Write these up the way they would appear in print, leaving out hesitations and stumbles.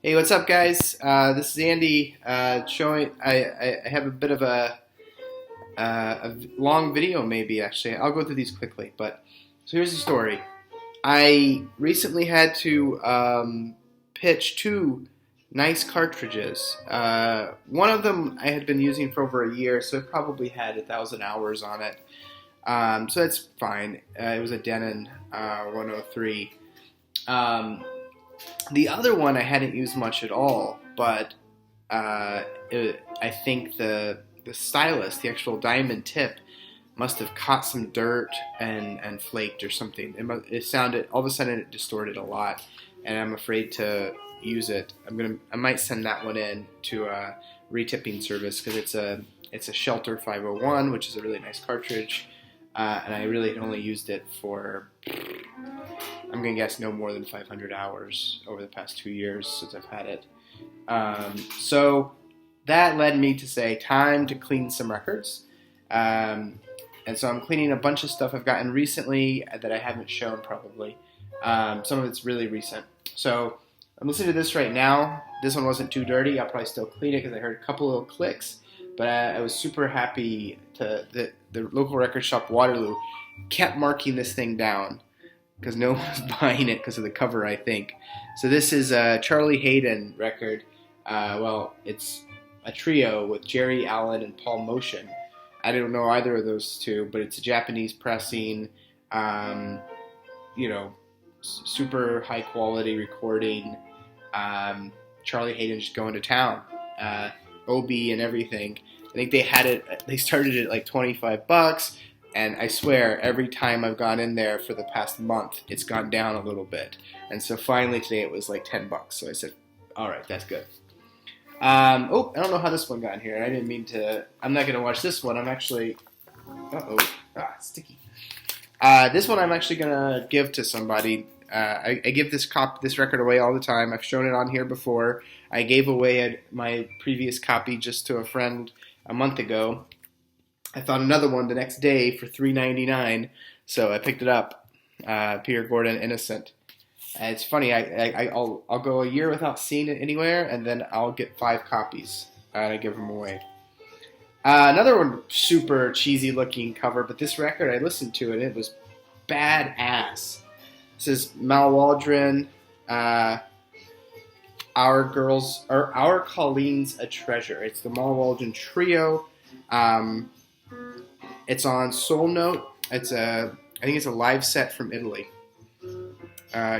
Hey, what's up, guys? This is Andy. Showing. I have a bit of a long video, maybe actually. I'll go through these quickly. But so here's the story. I recently had to pitch two nice cartridges. One of them I had been using for over a year, so it probably had 1,000 hours on it. So that's fine. It was a Denon 103. Um, The other one I hadn't used much at all, but I think the stylus, the actual diamond tip, must have caught some dirt and flaked or something. It sounded all of a sudden it distorted a lot, and I'm afraid to use it. I might send that one in to a retipping service because it's a Shelter 501, which is a really nice cartridge, and I really only used it for, I'm going to guess, no more than 500 hours over the past 2 years since I've had it. So that led me to say, time to clean some records. And so I'm cleaning a bunch of stuff I've gotten recently that I haven't shown probably. Some of it's really recent. So I'm listening to this right now. This one wasn't too dirty. I'll probably still clean it because I heard a couple little clicks. But I was super happy that the local record shop, Waterloo, kept marking this thing down because no one was buying it because of the cover, I think. So this is a Charlie Hayden record. It's a trio with Jerry Allen and Paul Motion. I don't know either of those two, but it's a Japanese pressing, super high quality recording. Charlie Hayden just going to town, OB and everything. I think they started it at like $25. And I swear, every time I've gone in there for the past month, it's gone down a little bit. And so finally today it was like $10. So I said, all right, that's good. I don't know how this one got in here. I didn't mean to. I'm not going to watch this one. I'm actually. Sticky. This one I'm actually going to give to somebody. I give this record away all the time. I've shown it on here before. I gave away my previous copy just to a friend a month ago. I found another one the next day for $3.99, so I picked it up. Peter Gordon, Innocent. And it's funny. I'll go a year without seeing it anywhere, and then I'll get 5 copies and I give them away. Another one, super cheesy looking cover, but this record I listened to and it was badass. This is Mal Waldron. Our Colleen's a Treasure. It's the Mal Waldron Trio. It's on Soul Note. I think it's a live set from Italy. A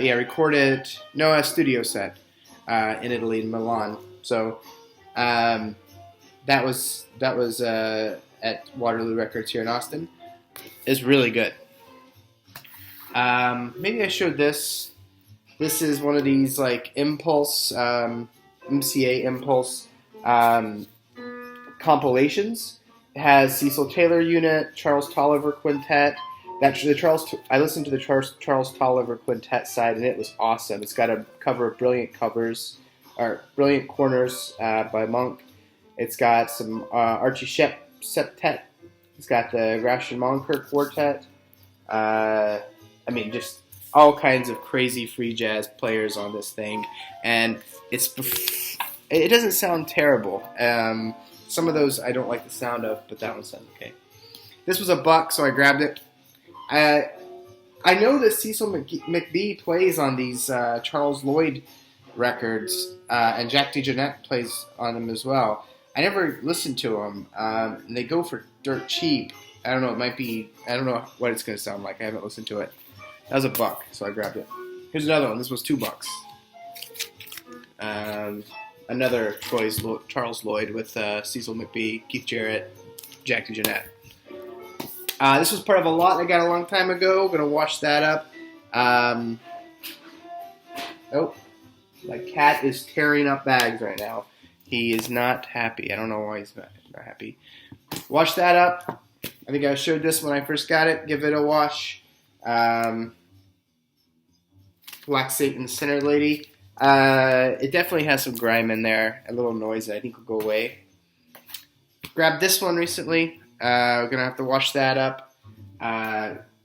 studio set in Italy, in Milan. So that was at Waterloo Records here in Austin. It's really good. Maybe I showed this. This is one of these like Impulse, MCA Impulse compilations. It has Cecil Taylor Unit, Charles Tolliver Quintet. I listened to the Charles Tolliver Quintet side, and it was awesome. It's got a cover of Brilliant Corners by Monk. It's got some Archie Shepp septet. It's got the Gratian Moncur Quartet. Just all kinds of crazy free jazz players on this thing, and it doesn't sound terrible. Some of those I don't like the sound of, but that one sounds okay. This was $1, so I grabbed it. I know that Cecil McBee plays on these Charles Lloyd records, and Jack DeJohnette plays on them as well. I never listened to them, and they go for dirt cheap. I don't know, I don't know what it's going to sound like. I haven't listened to it. That was $1, so I grabbed it. Here's another one. This was $2. Another Charles Lloyd with Cecil McBee, Keith Jarrett, Jack DeJohnette. This was part of a lot I got a long time ago. Going to wash that up. My cat is tearing up bags right now. He is not happy. I don't know why he's not happy. Wash that up. I think I showed this when I first got it. Give it a wash. Black Satan Sinner Lady. It definitely has some grime in there. A little noise that I think will go away. Grabbed this one recently. We're going to have to wash that up.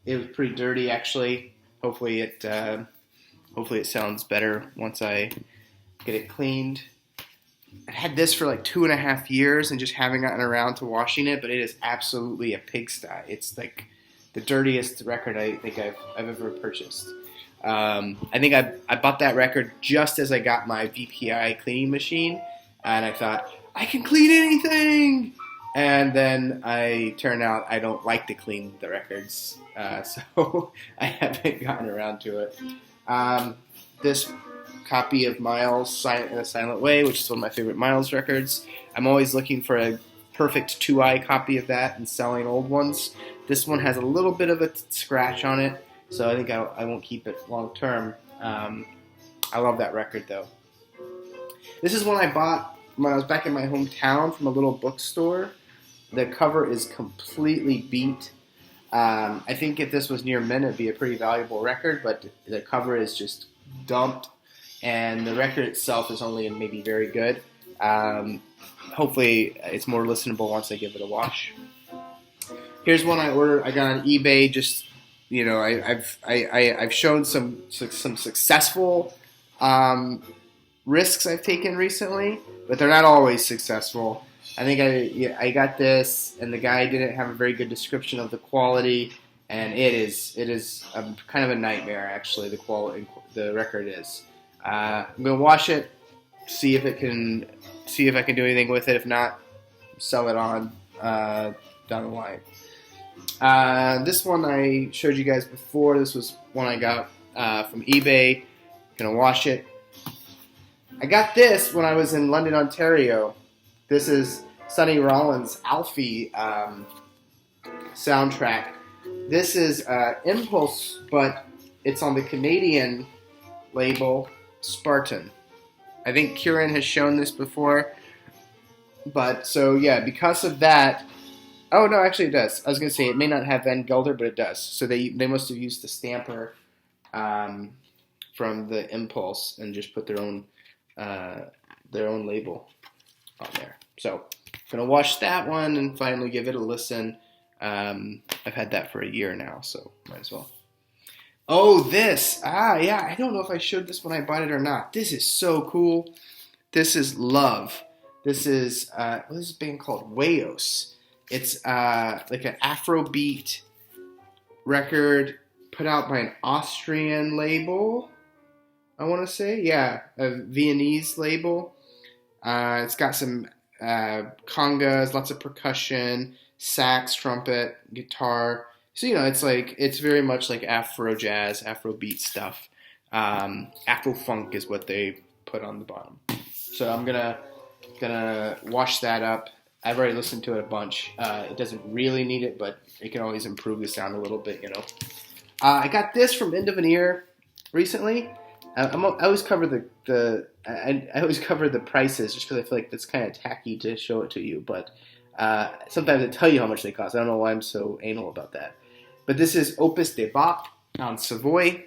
It was pretty dirty, actually. Hopefully it sounds better once I get it cleaned. I've had this for like 2.5 years and just haven't gotten around to washing it, but it is absolutely a pigsty. It's like the dirtiest record I think I've ever purchased. I think I bought that record just as I got my VPI cleaning machine, and I thought, I can clean anything! And then I turned out I don't like to clean the records, so I haven't gotten around to it. This copy of Miles in a Silent Way, which is one of my favorite Miles records. I'm always looking for a perfect 2-eye copy of that and selling old ones. This one has a little bit of a scratch on it, so I think I won't keep it long term. I love that record though. This is one I bought when I was back in my hometown from a little bookstore. The cover is completely beat. I think if this was near mint, it'd be a pretty valuable record, but the cover is just dumped, and the record itself is only maybe very good. Hopefully, it's more listenable once I give it a wash. Here's one I ordered. I got on eBay. Just I've shown some successful risks I've taken recently, but they're not always successful. I think I got this, and the guy didn't have a very good description of the quality, and it is kind of a nightmare actually. The record is. I'm gonna wash it, see if I can do anything with it. If not, sell it on down the line. This one I showed you guys before. This was one I got from eBay. Gonna wash it. I got this when I was in London, Ontario. This is Sonny Rollins' Alfie soundtrack. This is Impulse, but it's on the Canadian label Spartan. I think Kieran has shown this before. But, so yeah, because of that... Oh, no, actually it does. I was going to say, it may not have Van Gelder, but it does. So they must have used the stamper from the Impulse and just put their own label on there. So, I'm going to wash that one and finally give it a listen. I've had that for a year now, so might as well. Oh, this. Yeah, I don't know if I showed this when I bought it or not. This is so cool. This is Love. This is, what is this band called? Wayos. It's like an Afrobeat record put out by an Austrian label, I want to say. Yeah, a Viennese label. It's got some congas, lots of percussion, sax, trumpet, guitar. So, it's very much like Afro jazz, Afrobeat stuff. Afro funk is what they put on the bottom. So I'm gonna wash that up. I've already listened to it a bunch. It doesn't really need it, but it can always improve the sound a little bit, I got this from End of an Ear recently. I always cover I always cover the prices just because I feel like that's kind of tacky to show it to you. But sometimes I tell you how much they cost. I don't know why I'm so anal about that. But this is Opus de Bop on Savoy,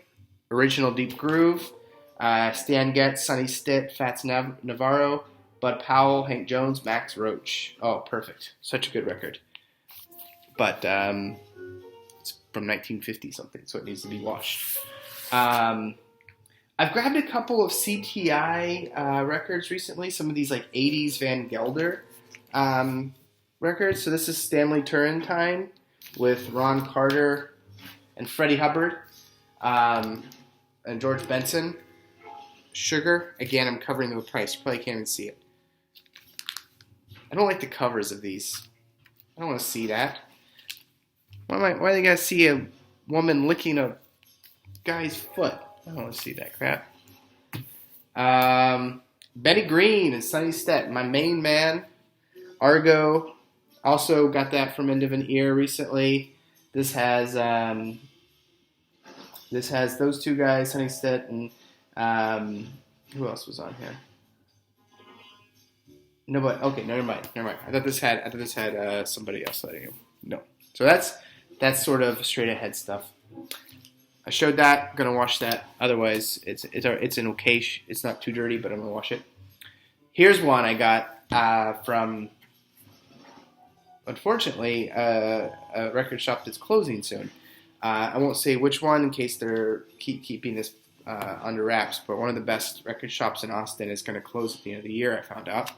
original deep groove. Stan Getz, Sonny Stitt, Fats Navarro, Bud Powell, Hank Jones, Max Roach. Oh, perfect. Such a good record. But it's from 1950 something, so it needs to be washed. I've grabbed a couple of CTI records recently, some of these like 80s Van Gelder records. So this is Stanley Turrentine with Ron Carter and Freddie Hubbard and George Benson. Sugar. Again, I'm covering the price. You probably can't even see it. I don't like the covers of these. I don't want to see that. Why do they gotta see a woman licking a guy's foot? I don't want to see that crap. Benny Green and Sonny Stitt, my main man. Argo. Also got that from End of an Ear recently. This has those two guys, Sonny Stitt and who else was on here? No, but okay, never mind. I thought this had somebody else letting him. No. So that's sort of straight ahead stuff. I showed that. Gonna wash that. Otherwise, it's an okay. It's not too dirty, but I'm gonna wash it. Here's one I got from, unfortunately, a record shop that's closing soon. I won't say which one in case they're keeping this under wraps, but one of the best record shops in Austin is going to close at the end of the year, I found out.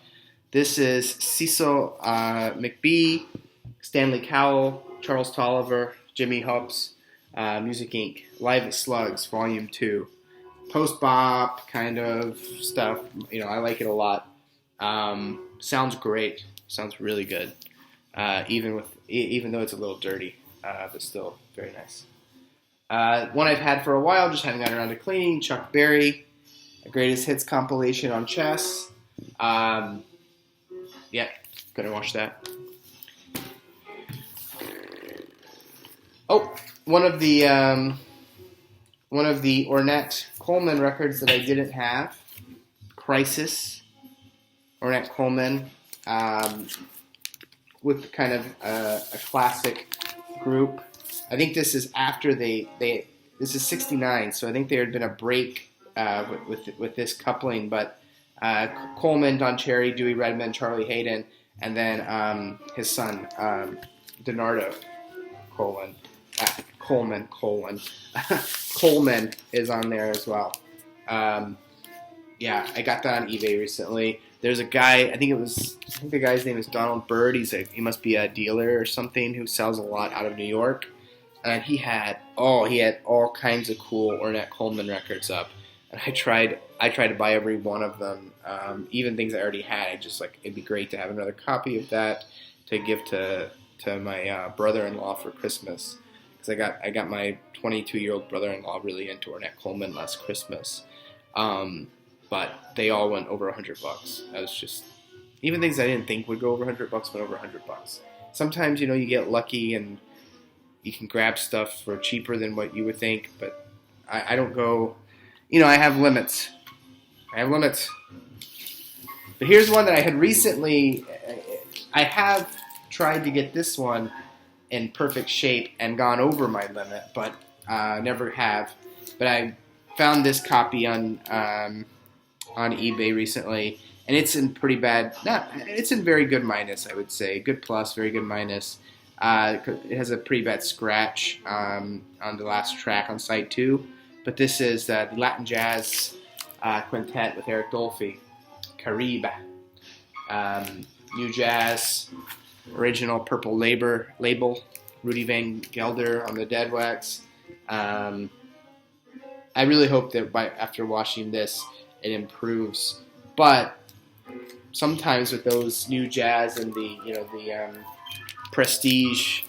This is Cecil McBee, Stanley Cowell, Charles Tolliver, Jimmy Hopes, Music Inc., Live at Slugs, Volume 2. Post-bop kind of stuff. I like it a lot. Sounds great. Sounds really good. Even though it's a little dirty, but still very nice. One I've had for a while, just haven't gotten around to cleaning. Chuck Berry, a greatest hits compilation on chess. Gonna watch that. Oh, one of the Ornette Coleman records that I didn't have. Crisis. Ornette Coleman, with kind of a classic group. I think this is after this is 69, so I think there had been a break with this coupling, but Coleman, Don Cherry, Dewey Redman, Charlie Hayden, and then his son, Donardo Coleman. Coleman is on there as well. I got that on eBay recently. There's a guy, I think the guy's name is Donald Bird. He must be a dealer or something who sells a lot out of New York. And he had all kinds of cool Ornette Coleman records up. And I tried to buy every one of them, even things I already had. It'd be great to have another copy of that to give to my brother-in-law for Christmas. Because I got my 22-year-old brother-in-law really into Ornette Coleman last Christmas. But they all went over $100. That was just, even things I didn't think would go over $100 went over $100. Sometimes, you get lucky and you can grab stuff for cheaper than what you would think, but I don't go, I have limits. But here's one that I had recently, I have tried to get this one in perfect shape and gone over my limit, but never have. But I found this copy on eBay recently, and it's in pretty bad. It's in very good minus, I would say. Good plus, very good minus. It has a pretty bad scratch on the last track on side 2, but this is the Latin Jazz Quintet with Eric Dolphy, Caribe, New Jazz, original Purple label, Rudy Van Gelder on the dead wax. I really hope that after watching this, it improves. But sometimes with those New Jazz and the Prestige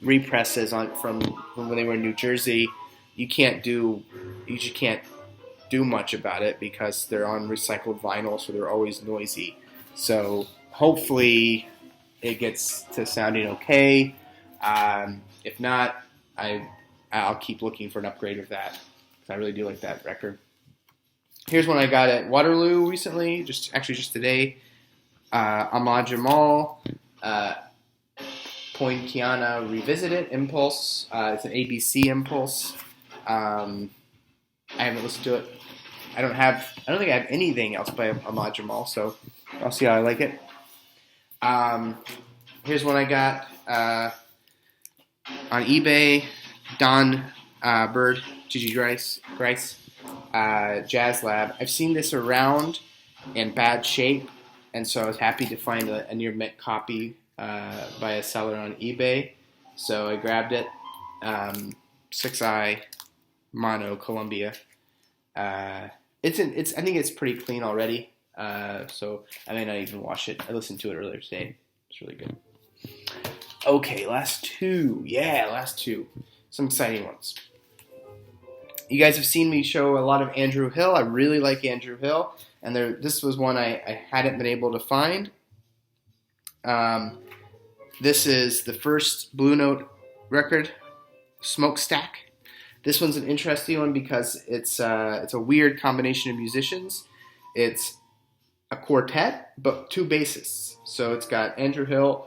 represses from when they were in New Jersey, you just can't do much about it because they're on recycled vinyl, so they're always noisy. So hopefully it gets to sounding okay. If not, I'll keep looking for an upgrade of that, because I really do like that record. Here's one I got at Waterloo recently, just today. Ahmad Jamal, Poinciana Revisited, Impulse. It's an ABC Impulse. I haven't listened to it. I don't think I have anything else by Ahmad Jamal, so I'll see how I like it. Here's one I got on eBay. Don Bird, Gigi Grice, Jazz Lab. I've seen this around in bad shape, and so I was happy to find a near mint copy by a seller on eBay. So I grabbed it. 6i Mono Columbia. I think it's pretty clean already. So I may not even watch it. I listened to it earlier today. It's really good. Okay, last two. Some exciting ones. You guys have seen me show a lot of Andrew Hill. I really like Andrew Hill, and this was one I hadn't been able to find. This is the first Blue Note record, Smokestack. This one's an interesting one because it's a weird combination of musicians. It's a quartet, but 2 bassists. So it's got Andrew Hill,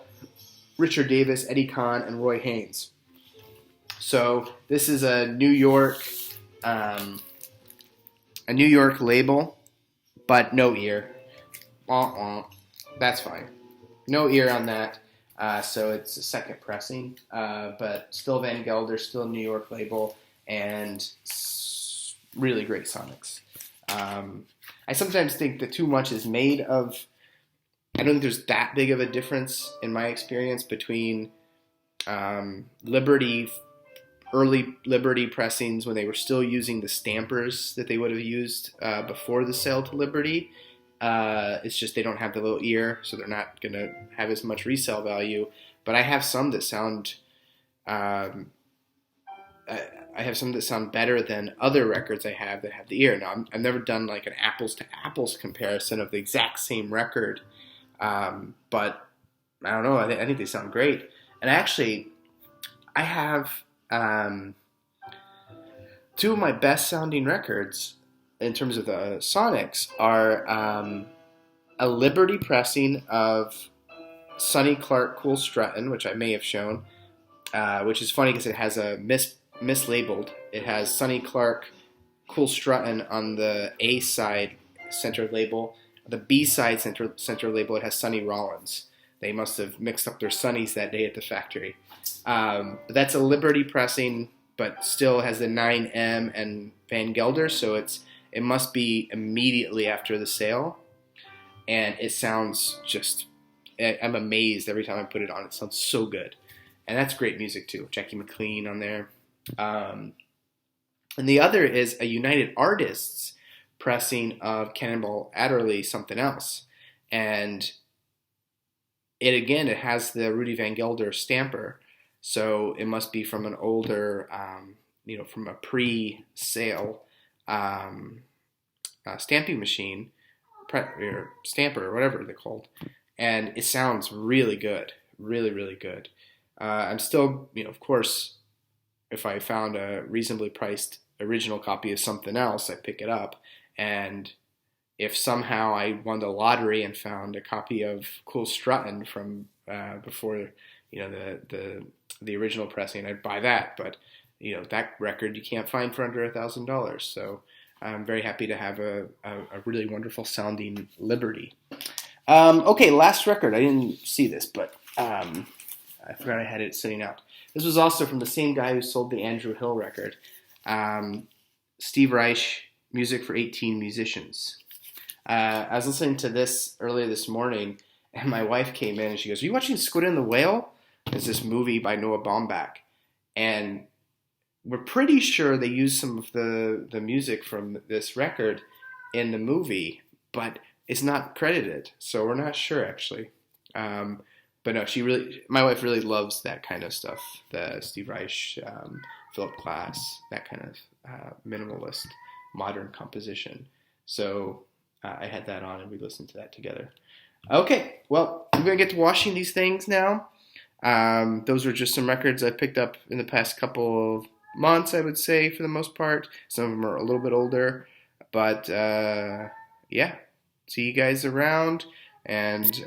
Richard Davis, Eddie Kahn, and Roy Haynes. So this is a New York label, but no ear. That's fine. No ear on that. So it's a second pressing, but still Van Gelder, still a New York label, and really great Sonics. I sometimes think that too much is made of. I don't think there's that big of a difference in my experience between Liberty, early Liberty pressings when they were still using the stampers that they would have used before the sale to Liberty. It's just they don't have the little ear, so they're not going to have as much resale value. But I have some that sound, I have some that sound better than other records I have that have the ear. Now, I've never done like an apples to apples comparison of the exact same record, but I don't know. I think they sound great. And actually, I have two of my best sounding records in terms of the Sonics are a Liberty pressing of Sonny Clark Cool Struttin', which I may have shown, which is funny because it has a mislabeled. It has Sonny Clark Cool Struttin' on the A side center label. The B side center label, it has Sonny Rollins. They must have mixed up their Sonnies that day at the factory. But that's a Liberty pressing, but still has the 9M and Van Gelder, so it must be immediately after the sale. And it sounds just, I'm amazed every time I put it on. It sounds so good. And that's great music too. Jackie McLean on there. And the other is a United Artists pressing of Cannonball Adderley Something Else. And it has the Rudy Van Gelder stamper. So it must be from an older, from a pre-sale stamping machine, or stamper, or whatever they're called. And it sounds really good. Really, really good. I'm still, of course, if I found a reasonably priced original copy of Something Else, I'd pick it up. And if somehow I won the lottery and found a copy of Cool Struttin' from before, the original pressing, I'd buy that. But, that record you can't find for under $1,000. So I'm very happy to have a really wonderful sounding Liberty. Okay, last record. I didn't see this, but I forgot I had it sitting out. This was also from the same guy who sold the Andrew Hill record. Steve Reich, Music for 18 Musicians. I was listening to this earlier this morning, and my wife came in and she goes, "Are you watching Squid and the Whale?" It's this movie by Noah Baumbach. And we're pretty sure they used some of the music from this record in the movie, but it's not credited, so we're not sure actually. But no, my wife really loves that kind of stuff, the Steve Reich, Philip Glass, that kind of minimalist, modern composition. So I had that on and we listened to that together. Okay, well, I'm going to get to washing these things now. Those were just some records I picked up in the past couple of months, I would say, for the most part. Some of them are a little bit older. But, yeah, see you guys around, and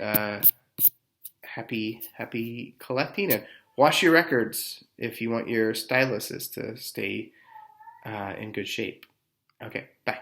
happy collecting. And wash your records if you want your styluses to stay in good shape. Okay, bye.